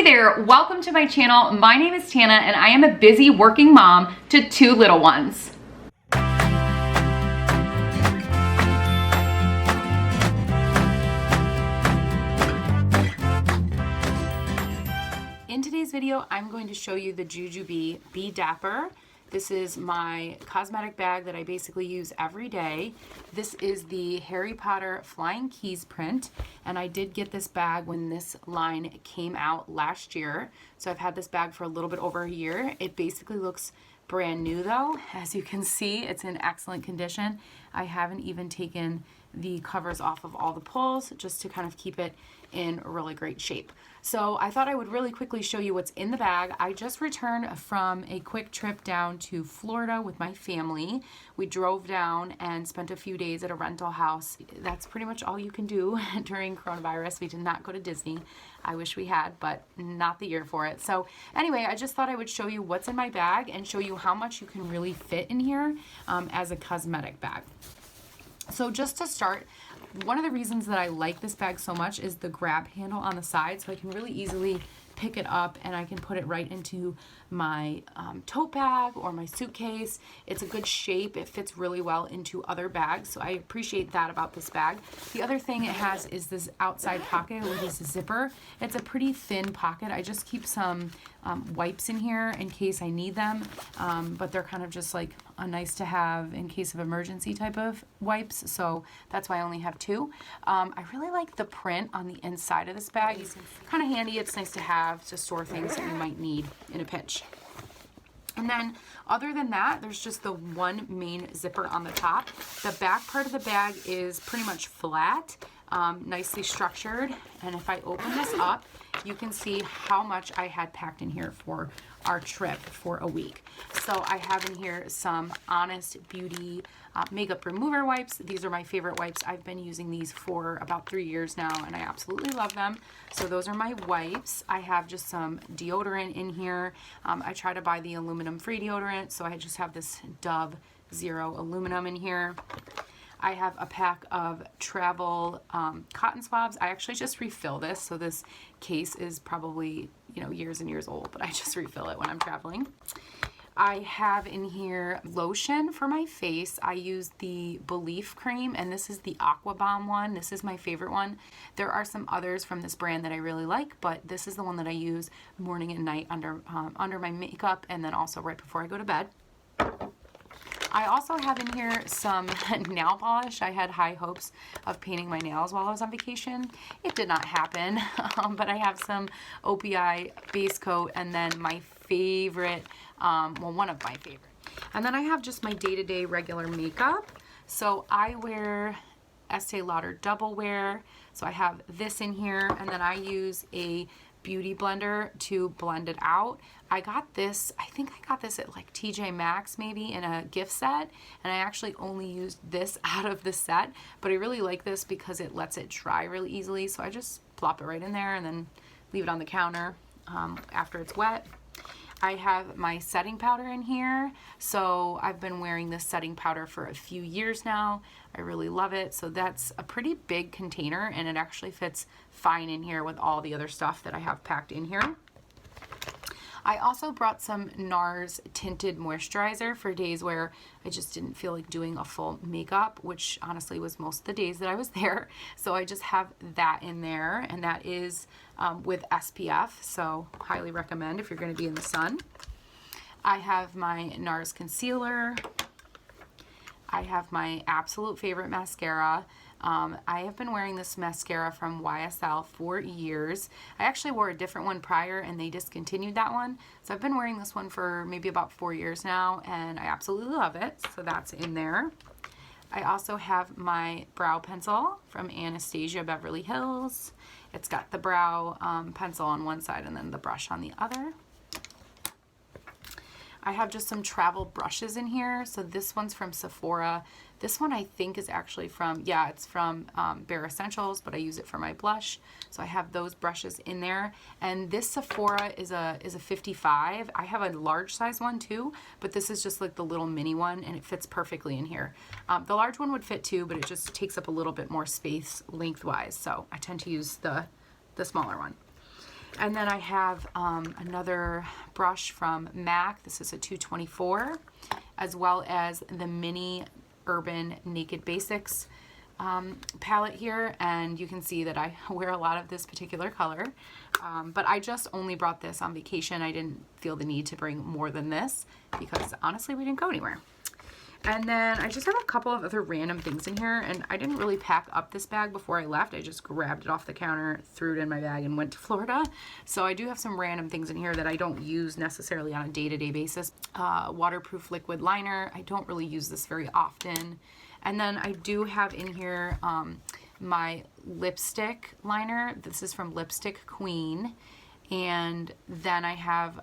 Hey there, welcome to my channel. My name is Tana and I am a busy working mom to two little ones. In today's video, I'm going to show you the Jujube Be Dapper. This is my cosmetic bag that I basically use every day. This is the Harry Potter Flying Keys print, and I did get this bag when this line came out last year. So I've had this bag for a little bit over a year. It basically looks brand new though. As you can see, it's in excellent condition. I haven't even taken the covers off of all the pulls just to kind of keep it in really great shape. So I thought I would really quickly show you what's in the bag. I just returned from a quick trip down to Florida with my family. We drove down and spent a few days at a rental house. That's pretty much all you can do during coronavirus. We did not go to Disney. I wish we had, but not the year for it. So anyway, I just thought I would show you what's in my bag and show you how much you can really fit in here as a cosmetic bag. So just to start, one of the reasons that I like this bag so much is the grab handle on the side, so I can really easily pick it up and I can put it right into my tote bag or my suitcase. It's a good shape. It fits really well into other bags, so I appreciate that about this bag. The other thing it has is this outside pocket with this zipper. It's a pretty thin pocket. I just keep some wipes in here in case I need them, but they're kind of just like a nice to have in case of emergency type of wipes, so that's why I only have two. I really like the print on the inside of this bag. It's kind of handy. It's nice to have to store things that you might need in a pinch. And then other than that, there's just the one main zipper on the top. The back part of the bag is pretty much flat, nicely structured, and if I open this up, you can see how much I had packed in here for our trip for a week. So I have in here some Honest Beauty makeup remover wipes. These are my favorite wipes. I've been using these for about 3 years now and I absolutely love them. So those are my wipes. I have just some deodorant in here. I try to buy the aluminum free deodorant, so I just have this Dove Zero aluminum in here. I have a pack of travel cotton swabs. I actually just refill this, so this case is probably, you know, years and years old, but I just refill it when I'm traveling. I have in here lotion for my face. I use the Belief cream, and this is the Aqua Bomb one. This is my favorite one. There are some others from this brand that I really like, but this is the one that I use morning and night under my makeup, and then also right before I go to bed. I also have in here some nail polish. I had high hopes of painting my nails while I was on vacation. It did not happen, but I have some OPI base coat and then my favorite, well, one of my favorite. And then I have just my day-to-day regular makeup. So I wear Estee Lauder Double Wear. So I have this in here, and then I use a beauty blender to blend it out. I got this, I think I got this at like TJ Maxx maybe in a gift set, and I actually only used this out of the set, but I really like this because it lets it dry really easily, so I just plop it right in there and then leave it on the counter after it's wet. I have my setting powder in here. So I've been wearing this setting powder for a few years now. I really love it. So that's a pretty big container and it actually fits fine in here with all the other stuff that I have packed in here. I also brought some NARS tinted moisturizer for days where I just didn't feel like doing a full makeup, which honestly was most of the days that I was there. So I just have that in there, and that is with SPF, so highly recommend if you're going to be in the sun. I have my NARS concealer. I have my absolute favorite mascara. I have been wearing this mascara from YSL for years. I actually wore a different one prior and they discontinued that one. So I've been wearing this one for maybe about 4 years now and I absolutely love it. So that's in there. I also have my brow pencil from Anastasia Beverly Hills. It's got the brow pencil on one side and then the brush on the other. I have just some travel brushes in here. So this one's from Sephora. This one I think is actually from, yeah, it's from Bare Essentials, but I use it for my blush. So I have those brushes in there. And this Sephora is a 55. I have a large size one too, but this is just like the little mini one and it fits perfectly in here. The large one would fit too, but it just takes up a little bit more space lengthwise. So I tend to use the smaller one. And then I have another brush from MAC. This is a 224, as well as the mini Urban Naked Basics palette here, and you can see that I wear a lot of this particular color, but I just only brought this on vacation. I didn't feel the need to bring more than this because honestly we didn't go anywhere. And then I just have a couple of other random things in here, and I didn't really pack up this bag before I left. I just grabbed it off the counter, threw it in my bag, and went to Florida. So I do have some random things in here that I don't use necessarily on a day-to-day basis. Waterproof liquid liner. I don't really use this very often. And then I do have in here my lipstick liner. This is from Lipstick Queen. And then I have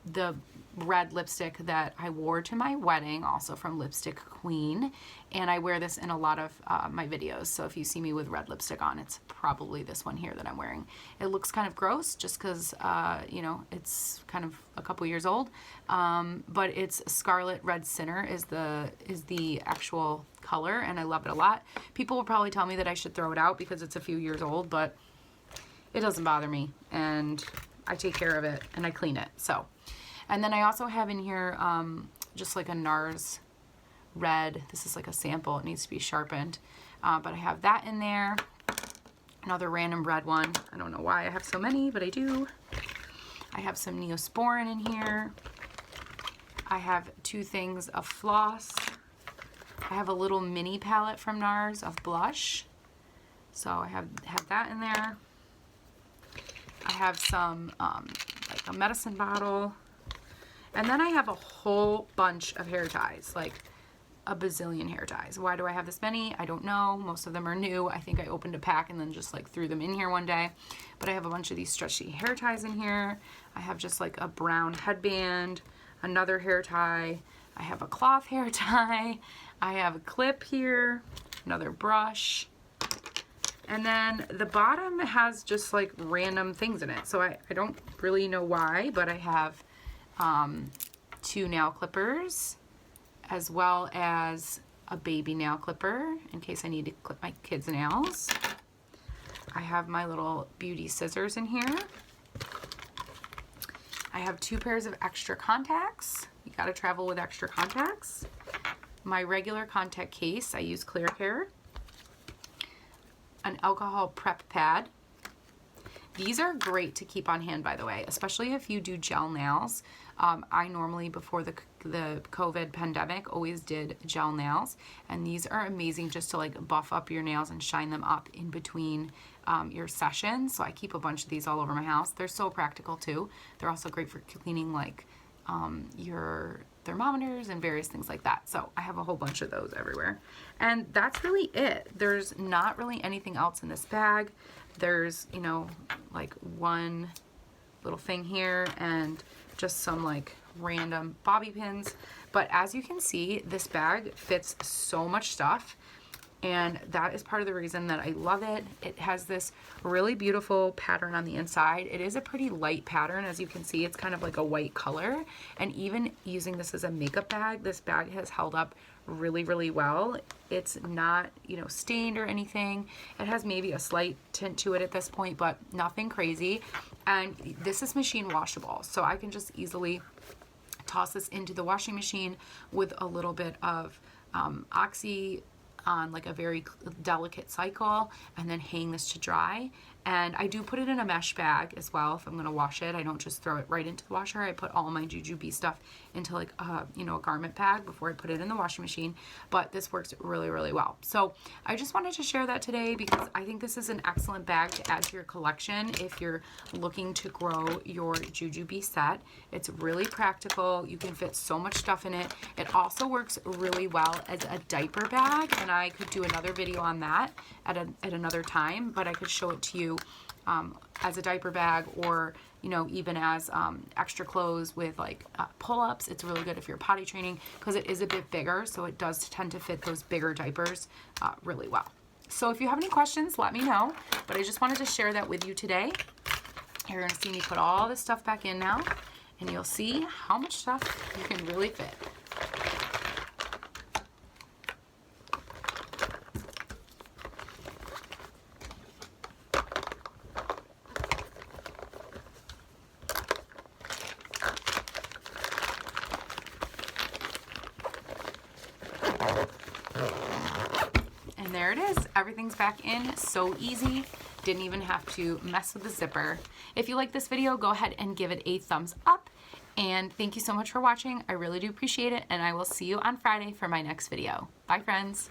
the red lipstick that I wore to my wedding, also from Lipstick Queen. And I wear this in a lot of my videos. So if you see me with red lipstick on, it's probably this one here that I'm wearing. It looks kind of gross just because, you know, it's kind of a couple years old. But it's Scarlet Red Sinner is the actual color, and I love it a lot. People will probably tell me that I should throw it out because it's a few years old, but it doesn't bother me, and I take care of it and I clean it. So, and then I also have in here just like a NARS red. This is like a sample. It needs to be sharpened, but I have that in there. Another random red one. I don't know why I have so many, but I do. I have some Neosporin in here. I have two things of floss. I have a little mini palette from NARS of blush. So I have that in there. I have some, like a medicine bottle. And then I have a whole bunch of hair ties, like a bazillion hair ties. Why do I have this many? I don't know. Most of them are new. I think I opened a pack and then just like threw them in here one day. But I have a bunch of these stretchy hair ties in here. I have just like a brown headband, another hair tie. I have a cloth hair tie. I have a clip here, another brush. And then the bottom has just like random things in it. So I don't really know why, but I have two nail clippers as well as a baby nail clipper in case I need to clip my kids' nails. I have my little beauty scissors in here. I have two pairs of extra contacts. You gotta travel with extra contacts. My regular contact case, I use Clear Care. An alcohol prep pad. These are great to keep on hand, by the way, especially if you do gel nails. I normally, before the COVID pandemic, always did gel nails, and these are amazing just to like buff up your nails and shine them up in between your sessions. So I keep a bunch of these all over my house. They're so practical too. They're also great for cleaning like your thermometers and various things like that. So I have a whole bunch of those everywhere. And that's really it. There's not really anything else in this bag. There's, you know, like one little thing here and just some like random bobby pins. But as you can see, this bag fits so much stuff. And that is part of the reason that I love it. It has this really beautiful pattern on the inside. It is a pretty light pattern. As you can see, it's kind of like a white color. And even using this as a makeup bag, this bag has held up really, really well. It's not, you know, stained or anything. It has maybe a slight tint to it at this point, but nothing crazy. And this is machine washable. So I can just easily toss this into the washing machine with a little bit of Oxy on like a very delicate cycle and then hang this to dry. And I do put it in a mesh bag as well if I'm going to wash it. I don't just throw it right into the washer. I put all my Ju-Ju-Be stuff into like you know, a garment bag before I put it in the washing machine. But this works really, really well. So I just wanted to share that today because I think this is an excellent bag to add to your collection if you're looking to grow your Ju-Ju-Be set. It's really practical. You can fit so much stuff in it. It also works really well as a diaper bag, and I could do another video on that at another time, but I could show it to you as a diaper bag, or you know, even as extra clothes with like pull-ups. It's really good if you're potty training because it is a bit bigger, so it does tend to fit those bigger diapers really well. So if you have any questions, let me know, but I just wanted to share that with you today. You're gonna see me put all this stuff back in now, and you'll see how much stuff you can really fit. And there it is. Everything's back in. So easy. Didn't even have to mess with the zipper. If you like this video, go ahead and give it a thumbs up. And thank you so much for watching. I really do appreciate it. And I will see you on Friday for my next video. Bye, friends.